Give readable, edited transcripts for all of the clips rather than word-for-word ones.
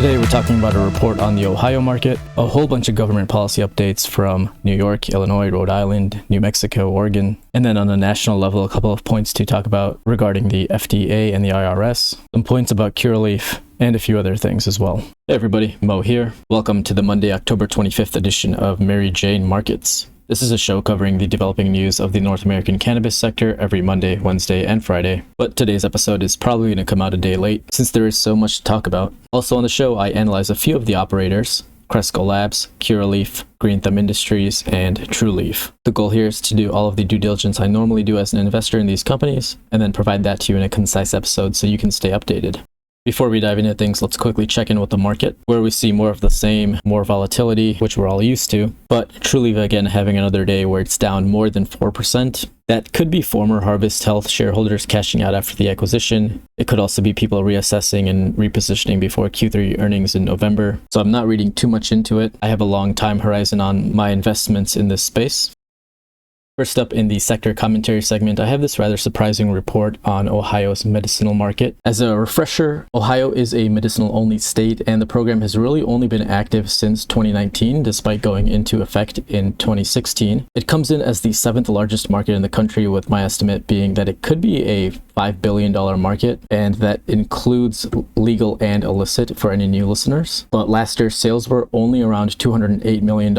Today we're talking about a report on the Ohio market, a whole bunch of government policy updates from New York, Illinois, Rhode Island, New Mexico, Oregon, and then on a national level, a couple of points to talk about regarding the FDA and the IRS, some points about Curaleaf, and a few other things as well. Hey everybody, Mo here. Welcome to the Monday, October 25th edition of Mary Jane Markets. This is a show covering the developing news of the North American cannabis sector every Monday, Wednesday, and Friday. But today's episode is probably going to come out a day late since there is so much to talk about. Also on the show, I analyze a few of the operators: Cresco Labs, Curaleaf, Green Thumb Industries, and TruLeaf. The goal here is to do all of the due diligence I normally do as an investor in these companies, and then provide that to you in a concise episode so you can stay updated. Before we dive into things, let's quickly check in with the market, where we see more of the same, more volatility, which we're all used to, but TruLeaf again having another day where it's down more than 4%. That could be former Harvest Health shareholders cashing out after the acquisition. It could also be people reassessing and repositioning before Q3 earnings in November. So I'm not reading too much into it. I have a long time horizon on my investments in this space. First up in the sector commentary segment, I have this rather surprising report on Ohio's medicinal market. As a refresher, Ohio is a medicinal-only state, and the program has really only been active since 2019, despite going into effect in 2016. It comes in as the 7th largest market in the country, with my estimate being that it could be a $5 billion market, and that includes legal and illicit for any new listeners. But last year, sales were only around $208 million.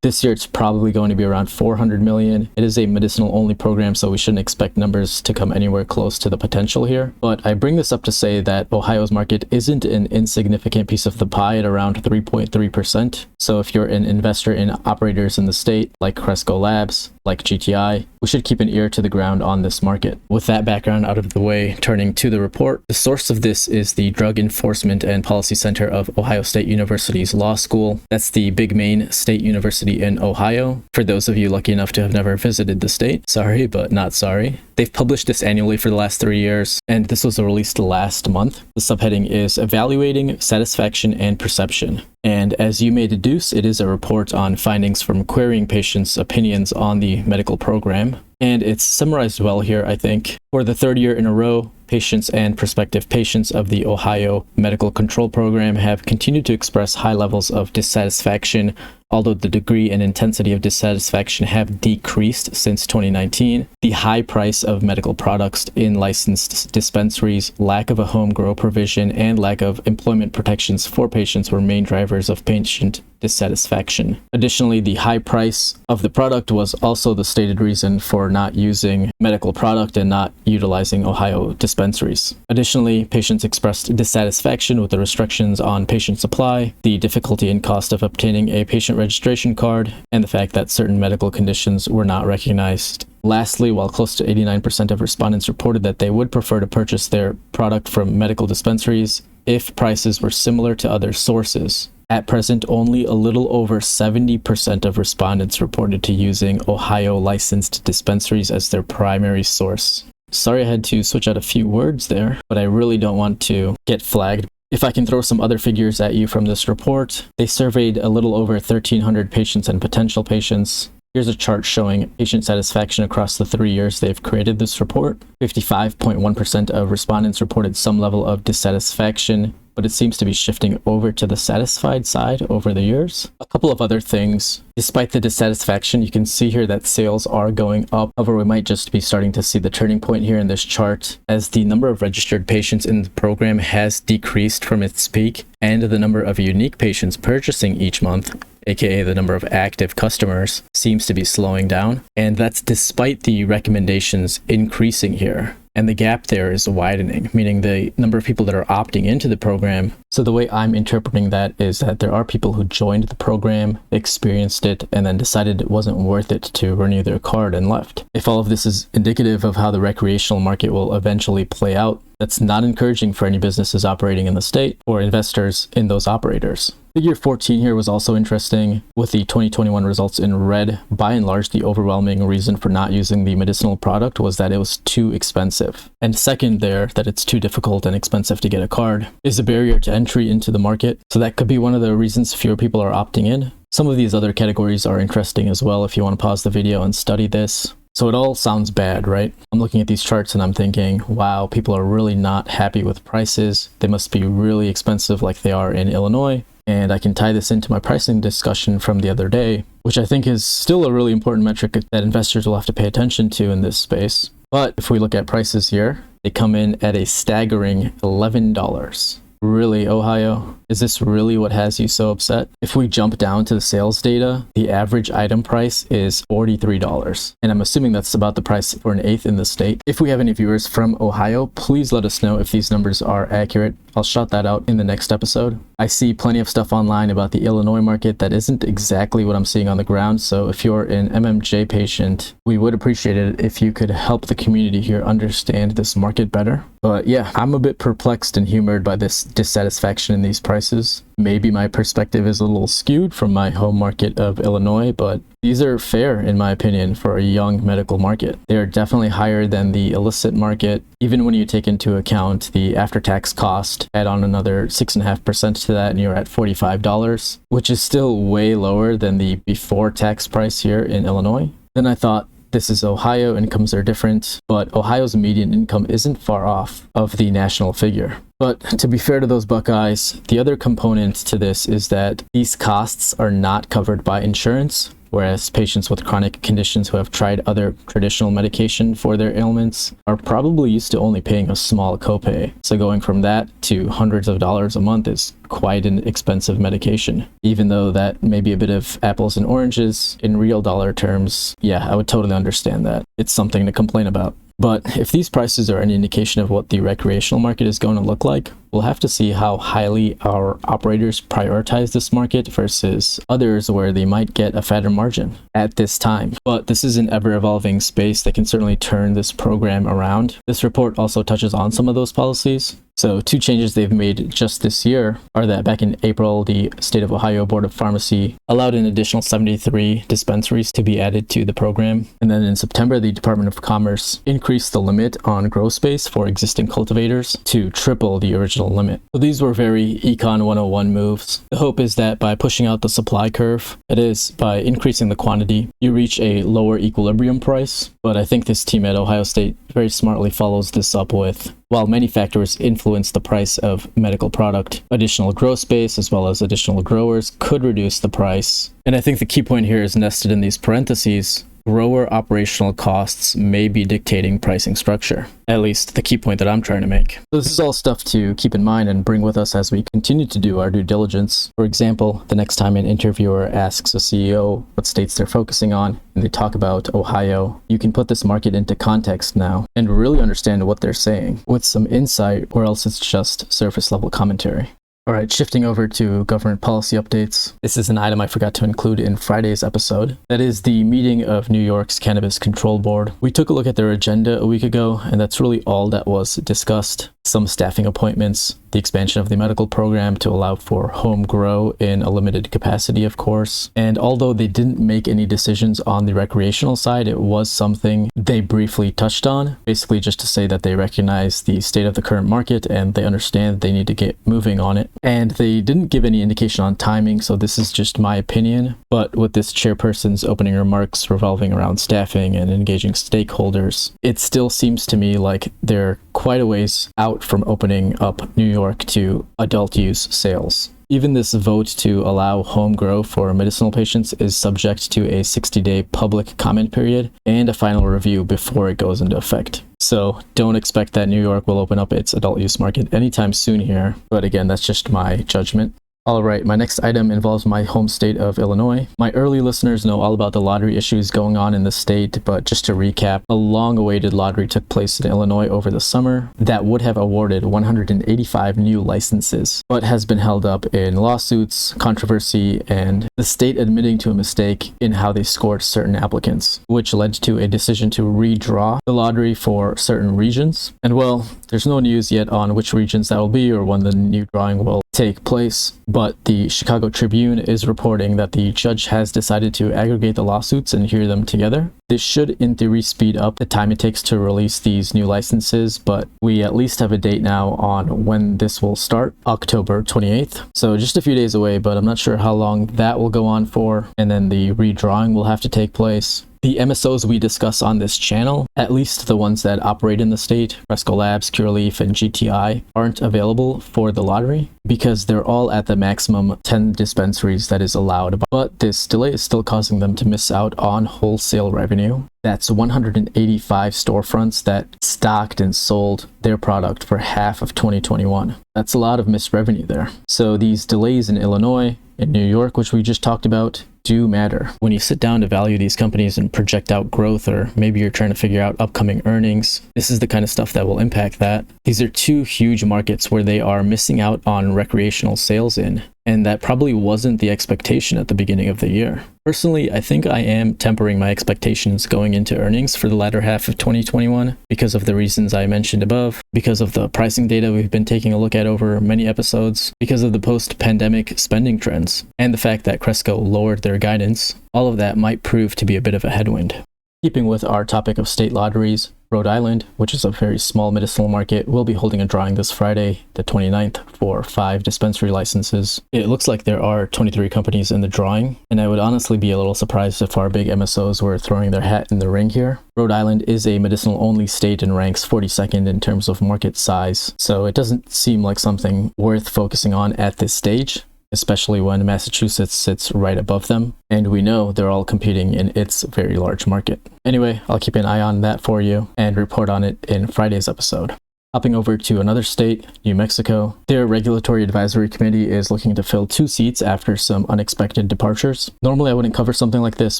This year, it's probably going to be around $400 million. It is a medicinal-only program, so we shouldn't expect numbers to come anywhere close to the potential here. But I bring this up to say that Ohio's market isn't an insignificant piece of the pie at around 3.3%. So if you're an investor in operators in the state, like Cresco Labs, like GTI, we should keep an ear to the ground on this market. With that background out of the way, turning to the report, the source of this is the Drug Enforcement and Policy Center of Ohio State University's Law School. That's the big main state university in Ohio. For those of you lucky enough to have never visited the state, sorry, but not sorry. They've published this annually for the last 3 years, and this was released last month. The subheading is Evaluating Satisfaction and Perception. And as you may deduce, it is a report on findings from querying patients' opinions on the medical program. And it's summarized well here, I think. For the third year in a row, patients and prospective patients of the Ohio Medical Control Program have continued to express high levels of dissatisfaction, although the degree and intensity of dissatisfaction have decreased since 2019. The high price of medical products in licensed dispensaries, lack of a home grow provision, and lack of employment protections for patients were main drivers of patient dissatisfaction. Additionally, the high price of the product was also the stated reason for not using medical product and not utilizing Ohio dispensaries. Additionally, patients expressed dissatisfaction with the restrictions on patient supply, the difficulty and cost of obtaining a patient registration card, and the fact that certain medical conditions were not recognized. Lastly, while close to 89% of respondents reported that they would prefer to purchase their product from medical dispensaries if prices were similar to other sources. At present, only a little over 70% of respondents reported to using Ohio licensed dispensaries as their primary source. Sorry I had to switch out a few words there, but I really don't want to get flagged. If I can throw some other figures at you from this report, they surveyed a little over 1,300 patients and potential patients. Here's a chart showing patient satisfaction across the 3 years they've created this report. 55.1% of respondents reported some level of dissatisfaction, but it seems to be shifting over to the satisfied side over the years. A couple of other things. Despite the dissatisfaction, you can see here that sales are going up. However, we might just be starting to see the turning point here in this chart, as the number of registered patients in the program has decreased from its peak, and the number of unique patients purchasing each month, aka the number of active customers, seems to be slowing down. And that's despite the recommendations increasing here. And the gap there is widening, meaning the number of people that are opting into the program. So the way I'm interpreting that is that there are people who joined the program, experienced it, and then decided it wasn't worth it to renew their card and left. If all of this is indicative of how the recreational market will eventually play out, that's not encouraging for any businesses operating in the state or investors in those operators. Figure 14 here was also interesting, with the 2021 results in red. By and large, the overwhelming reason for not using the medicinal product was that it was too expensive. And second there, that it's too difficult and expensive to get a card is a barrier to entry into the market. So that could be one of the reasons fewer people are opting in. Some of these other categories are interesting as well if you want to pause the video and study this. So it all sounds bad, right? I'm looking at these charts and I'm thinking, wow, people are really not happy with prices. They must be really expensive like they are in Illinois. And I can tie this into my pricing discussion from the other day, which I think is still a really important metric that investors will have to pay attention to in this space. But if we look at prices here, they come in at a staggering $11. Really, Ohio? Is this really what has you so upset? If we jump down to the sales data, the average item price is $43. And I'm assuming that's about the price for an eighth in the state. If we have any viewers from Ohio, please let us know if these numbers are accurate. I'll shout that out in the next episode. I see plenty of stuff online about the Illinois market that isn't exactly what I'm seeing on the ground. So if you're an MMJ patient, we would appreciate it if you could help the community here understand this market better. But yeah, I'm a bit perplexed and humored by this dissatisfaction in these prices. Maybe my perspective is a little skewed from my home market of Illinois, but these are fair in my opinion for a young medical market. They are definitely higher than the illicit market. Even when you take into account the after-tax cost, add on another 6.5% to that and you're at $45, which is still way lower than the before tax price here in Illinois. Then I thought, this is Ohio, incomes are different, but Ohio's median income isn't far off of the national figure. But to be fair to those Buckeyes, the other component to this is that these costs are not covered by insurance, whereas patients with chronic conditions who have tried other traditional medication for their ailments are probably used to only paying a small copay. So going from that to hundreds of dollars a month is quite an expensive medication. Even though that may be a bit of apples and oranges in real dollar terms, yeah, I would totally understand that. It's something to complain about. But if these prices are any indication of what the recreational market is going to look like, we'll have to see how highly our operators prioritize this market versus others where they might get a fatter margin at this time. But this is an ever-evolving space that can certainly turn this program around. This report also touches on some of those policies. So two changes they've made just this year are that back in April, the State of Ohio Board of Pharmacy allowed an additional 73 dispensaries to be added to the program. And then in September, the Department of Commerce increased the limit on grow space for existing cultivators to triple the original limit. So these were very Econ 101 moves. The hope is that by pushing out the supply curve, that is, by increasing the quantity, you reach a lower equilibrium price. But I think this team at Ohio State very smartly follows this up with, while many factors influence the price of medical product, additional grow space as well as additional growers could reduce the price. And I think the key point here is nested in these parentheses. Grower operational costs may be dictating pricing structure. At least the key point that I'm trying to make. So this is all stuff to keep in mind and bring with us as we continue to do our due diligence. For example, the next time an interviewer asks a CEO what states they're focusing on and they talk about Ohio, you can put this market into context now and really understand what they're saying with some insight, or else it's just surface level commentary. All right, shifting over to government policy updates. This is an item I forgot to include in Friday's episode. That is the meeting of New York's Cannabis Control Board. We took a look at their agenda a week ago, and that's really all that was discussed. Some staffing appointments, the expansion of the medical program to allow for home grow in a limited capacity, of course. And although they didn't make any decisions on the recreational side, it was something they briefly touched on, basically just to say that they recognize the state of the current market and they understand they need to get moving on it. And they didn't give any indication on timing, so this is just my opinion. But with this chairperson's opening remarks revolving around staffing and engaging stakeholders, it still seems to me like they're quite a ways out from opening up New York to adult use sales. Even this vote to allow home grow for medicinal patients is subject to a 60-day public comment period and a final review before it goes into effect. So don't expect that New York will open up its adult use market anytime soon here. But again, that's just my judgment. All right, my next item involves my home state of Illinois. My early listeners know all about the lottery issues going on in the state, but just to recap, a long-awaited lottery took place in Illinois over the summer that would have awarded 185 new licenses, but has been held up in lawsuits, controversy, and the state admitting to a mistake in how they scored certain applicants, which led to a decision to redraw the lottery for certain regions. And well, there's no news yet on which regions that will be or when the new drawing will take place, but the Chicago Tribune is reporting that the judge has decided to aggregate the lawsuits and hear them together. This should, in theory, speed up the time it takes to release these new licenses, but we at least have a date now on when this will start, October 28th. So just a few days away, but I'm not sure how long that will go on for, and then the redrawing will have to take place. The MSOs we discuss on this channel, at least the ones that operate in the state, Cresco Labs, Curaleaf, and GTI, aren't available for the lottery because they're all at the maximum 10 dispensaries that is allowed. But this delay is still causing them to miss out on wholesale revenue. That's 185 storefronts that stocked and sold their product for half of 2021. That's a lot of missed revenue there. So these delays in Illinois, in New York, which we just talked about, do matter. When you sit down to value these companies and project out growth, or maybe you're trying to figure out upcoming earnings, this is the kind of stuff that will impact that. These are two huge markets where they are missing out on recreational sales in, and that probably wasn't the expectation at the beginning of the year. Personally, I think I am tempering my expectations going into earnings for the latter half of 2021 because of the reasons I mentioned above, because of the pricing data we've been taking a look at over many episodes, because of the post-pandemic spending trends, and the fact that Cresco lowered their guidance. All of that might prove to be a bit of a headwind. Keeping with our topic of state lotteries, Rhode Island, which is a very small medicinal market, will be holding a drawing this Friday, the 29th, for 5 dispensary licenses. It looks like there are 23 companies in the drawing, and I would honestly be a little surprised if our big MSOs were throwing their hat in the ring here. Rhode Island is a medicinal-only state and ranks 42nd in terms of market size, so it doesn't seem like something worth focusing on at this stage, especially when Massachusetts sits right above them, and we know they're all competing in its very large market. Anyway, I'll keep an eye on that for you and report on it in Friday's episode. Hopping over to another state, New Mexico, their regulatory advisory committee is looking to fill 2 seats after some unexpected departures. Normally I wouldn't cover something like this,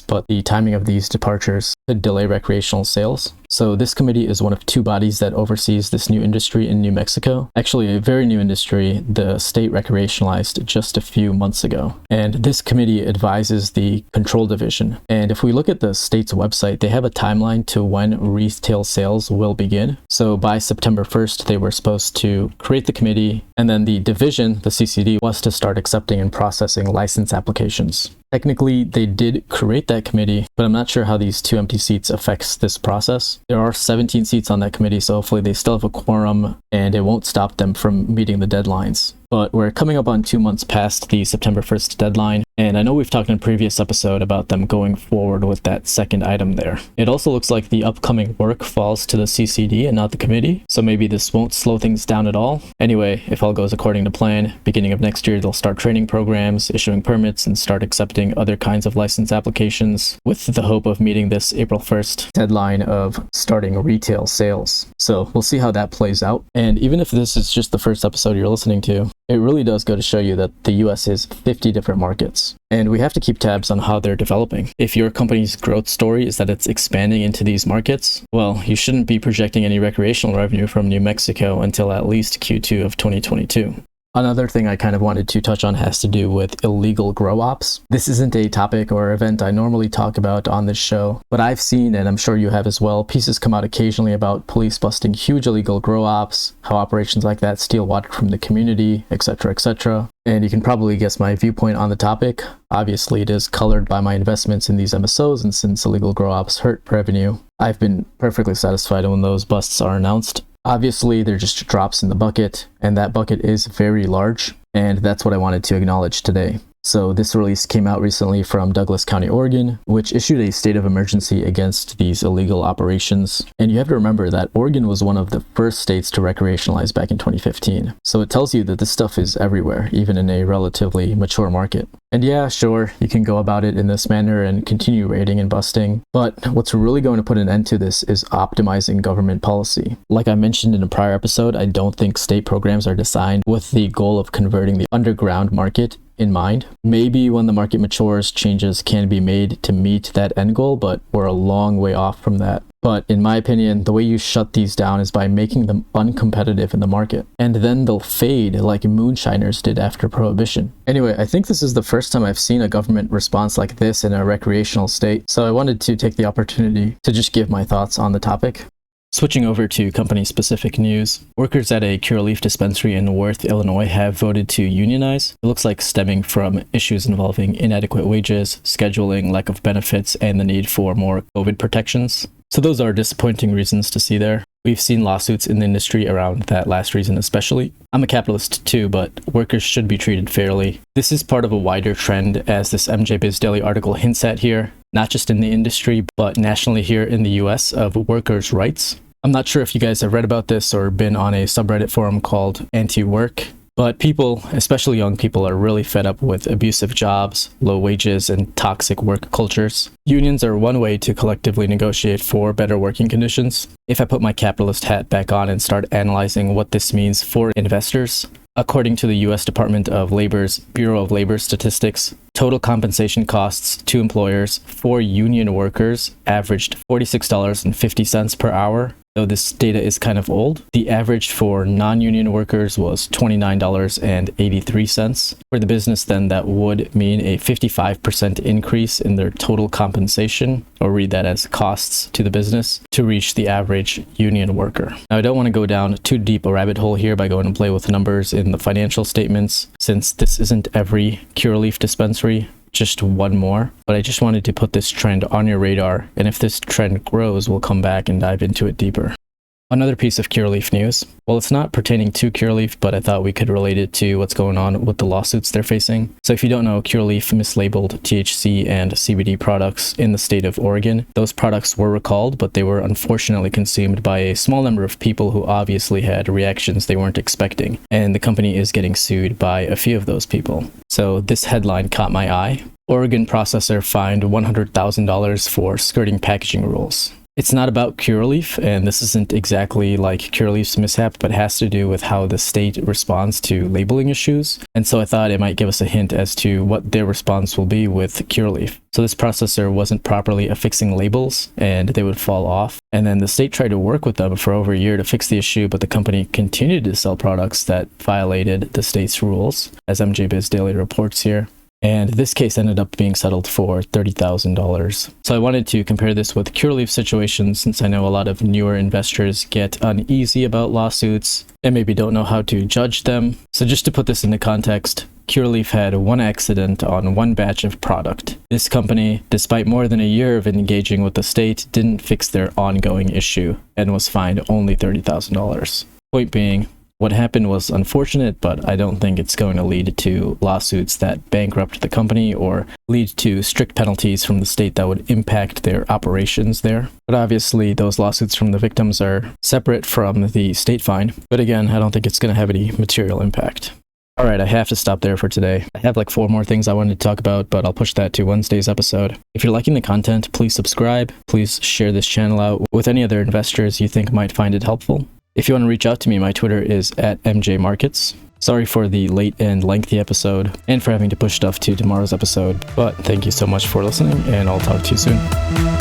but the timing of these departures could delay recreational sales. So this committee is one of 2 bodies that oversees this new industry in New Mexico. Actually, a very new industry the state recreationalized just a few months ago. And this committee advises the control division. And if we look at the state's website, they have a timeline to when retail sales will begin. So by September 1st, they were supposed to create the committee, and then the division, the CCD, was to start accepting and processing license applications. Technically, they did create that committee, but I'm not sure how these 2 empty seats affects this process. There are 17 seats on that committee, so hopefully they still have a quorum and it won't stop them from meeting the deadlines. But we're coming up on 2 months past the September 1st deadline, and I know we've talked in a previous episode about them going forward with that second item there. It also looks like the upcoming work falls to the CCD and not the committee, so maybe this won't slow things down at all. Anyway, if all goes according to plan, beginning of next year they'll start training programs, issuing permits, and start accepting other kinds of license applications with the hope of meeting this April 1st deadline of starting retail sales. So we'll see how that plays out. And even if this is just the first episode you're listening to, it really does go to show you that the US is 50 different markets, and we have to keep tabs on how they're developing. If your company's growth story is that it's expanding into these markets, well, you shouldn't be projecting any recreational revenue from New Mexico until at least Q2 of 2022. Another thing I kind of wanted to touch on has to do with illegal grow ops. This isn't a topic or event I normally talk about on this show, but I've seen, and I'm sure you have as well, pieces come out occasionally about police busting huge illegal grow ops, how operations like that steal water from the community, etc., etc. And you can probably guess my viewpoint on the topic. Obviously, it is colored by my investments in these MSOs, and since illegal grow ops hurt revenue, I've been perfectly satisfied when those busts are announced. Obviously, they're just drops in the bucket, and that bucket is very large, and that's what I wanted to acknowledge today. So this release came out recently from Douglas County, Oregon, which issued a state of emergency against these illegal operations. And you have to remember that Oregon was one of the first states to recreationalize back in 2015. So it tells you that this stuff is everywhere, even in a relatively mature market. And yeah, sure, you can go about it in this manner and continue raiding and busting, but what's really going to put an end to this is optimizing government policy. Like I mentioned in a prior episode, I don't think state programs are designed with the goal of converting the underground market in mind. Maybe when the market matures, changes can be made to meet that end goal, but we're a long way off from that. But in my opinion, the way you shut these down is by making them uncompetitive in the market. And then they'll fade like moonshiners did after Prohibition. Anyway, I think this is the first time I've seen a government response like this in a recreational state, so I wanted to take the opportunity to just give my thoughts on the topic. Switching over to company-specific news, workers at a Curaleaf dispensary in Worth, Illinois have voted to unionize. It looks like stemming from issues involving inadequate wages, scheduling, lack of benefits, and the need for more COVID protections. So those are disappointing reasons to see there. We've seen lawsuits in the industry around that last reason especially. I'm a capitalist too, but workers should be treated fairly. This is part of a wider trend, as this MJ Biz Daily article hints at here, not just in the industry, but nationally here in the US, of workers' rights. I'm not sure if you guys have read about this or been on a subreddit forum called Antiwork, but people, especially young people, are really fed up with abusive jobs, low wages, and toxic work cultures. Unions are one way to collectively negotiate for better working conditions. If I put my capitalist hat back on and start analyzing what this means for investors, according to the U.S. Department of Labor's Bureau of Labor Statistics, total compensation costs to employers for union workers averaged $46.50 per hour. Though this data is kind of old, the average for non-union workers was $29.83. For the business, then, that would mean a 55% increase in their total compensation, or read that as costs to the business, to reach the average union worker. Now, I don't want to go down too deep a rabbit hole here by going and play with numbers in the financial statements, since this isn't every Curaleaf dispensary, just one more, but I just wanted to put this trend on your radar, and if this trend grows, we'll come back and dive into it deeper. Another piece of Curaleaf news. Well, it's not pertaining to Curaleaf, but I thought we could relate it to what's going on with the lawsuits they're facing. So if you don't know, Curaleaf mislabeled THC and CBD products in the state of Oregon. Those products were recalled, but they were unfortunately consumed by a small number of people who obviously had reactions they weren't expecting, and the company is getting sued by a few of those people. So this headline caught my eye. Oregon processor fined $100,000 for skirting packaging rules. It's not about Curaleaf, and this isn't exactly like Curaleaf's mishap, but has to do with how the state responds to labeling issues. And so I thought it might give us a hint as to what their response will be with Curaleaf. So this processor wasn't properly affixing labels, and they would fall off. And then the state tried to work with them for over a year to fix the issue, but the company continued to sell products that violated the state's rules, as MJ Biz Daily reports here. And this case ended up being settled for $30,000. So I wanted to compare this with Curaleaf's situation, since I know a lot of newer investors get uneasy about lawsuits and maybe don't know how to judge them. So just to put this into context, Curaleaf had one accident on one batch of product. This company, despite more than a year of engaging with the state, didn't fix their ongoing issue and was fined only $30,000. Point being, what happened was unfortunate, but I don't think it's going to lead to lawsuits that bankrupt the company or lead to strict penalties from the state that would impact their operations there. But obviously, those lawsuits from the victims are separate from the state fine. But again, I don't think it's going to have any material impact. All right, I have to stop there for today. I have like 4 more things I wanted to talk about, but I'll push that to Wednesday's episode. If you're liking the content, please subscribe. Please share this channel out with any other investors you think might find it helpful. If you want to reach out to me, my Twitter is @MJMarkets. Sorry for the late and lengthy episode, and for having to push stuff to tomorrow's episode, but thank you so much for listening, and I'll talk to you soon.